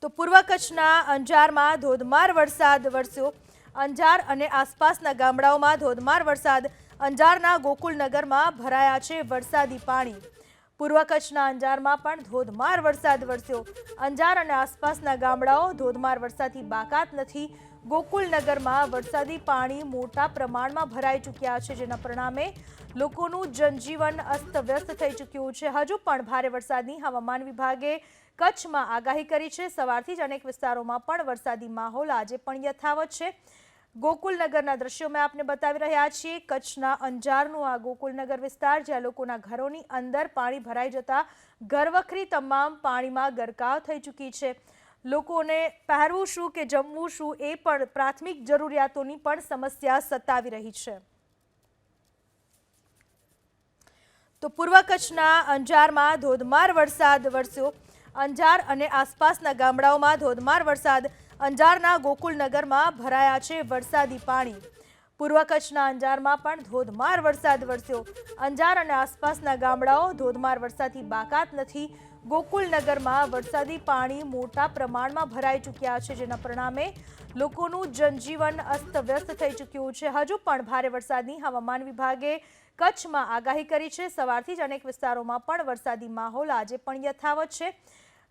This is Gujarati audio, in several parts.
તો પૂર્વ કચ્છના અંજારમાં ધોધમાર વરસાદ વરસ્યો। અંજાર અને આસપાસના ગામડાઓમાં ધોધમાર વરસાદ। અંજારના ગોકુલનગરમાં ભરાયા છે વરસાદી પાણી। પૂર્વ કચ્છના અંજારમાં પણ ધોધમાર વરસાદ વરસ્યો। અંજાર અને આસપાસના ગામડાઓ ધોધમાર વરસાદથી બાકાત નથી। ગોકુલનગરમાં વરસાદી પાણી મોટા પ્રમાણમાં ભરાઈ ચૂક્યા છે, જેના પરિણામે લોકોનું જનજીવન અસ્તવ્યસ્ત થઈ ચૂક્યું છે। હજુ પણ ભારે વરસાદની હવામાન વિભાગે કચ્છમાં આગાહી કરી છે। સવારથી જ અનેક વિસ્તારોમાં પણ વરસાદી માહોલ આજે પણ યથાવત છે। ગોકુલનગરના દ્રશ્યો મેં આપને બતાવી રહ્યા છીએ। કચ્છના અંજારનું આ ગોકુલનગર વિસ્તાર, જ્યાં લોકોના ઘરોની અંદર પાણી ભરાઈ જતા ઘરવખરી તમામ પાણીમાં ગરકાવ થઈ ચૂકી છે। લોકોને પહેરવું શું કે જમવું શું એ પણ પ્રાથમિક જરૂરિયાતોની પણ સમસ્યા સતાવી રહી છે। તો પૂર્વ કચ્છના અંજારમાં ધોધમાર વરસાદ વરસ્યો। અંજાર અને આસપાસના ગામડાઓમાં ધોધમાર વરસાદ। અંજારના ગોકુલનગરમાં ભરાયા છે વરસાદી પાણી। પૂર્વ કચ્છના અંજારમાં પણ ધોધમાર વરસાદ વરસ્યો। અંજાર અને આસપાસના ગામડાઓ ધોધમાર વરસાદથી બાકાત નથી। ગોકુલનગરમાં વરસાદી પાણી મોટા પ્રમાણમાં ભરાઈ ચૂક્યા છે, જેના પરિણામે લોકોનું જનજીવન અસ્તવ્યસ્ત થઈ ચૂક્યું છે। હજુ પણ ભારે વરસાદની હવામાન વિભાગે કચ્છમાં આગાહી કરી છે। સવારથી જ અનેક વિસ્તારોમાં પણ વરસાદી માહોલ આજે પણ યથાવત છે।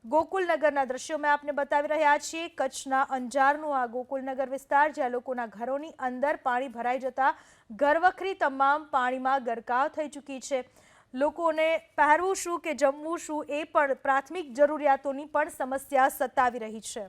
ગોકુલનગરના દ્રશ્યો મેં આપને બતાવી રહ્યા છીએ। કચ્છના અંજારનું આ ગોકુલનગર વિસ્તાર, જ્યાં લોકોના ઘરોની અંદર પાણી ભરાઈ જતા ઘરવખરી તમામ પાણીમાં ગરકાવ થઈ ચૂકી છે। લોકોને પહેરવું શું કે જમવું શું એ પણ પ્રાથમિક જરૂરિયાતોની પણ સમસ્યા સતાવી રહી છે।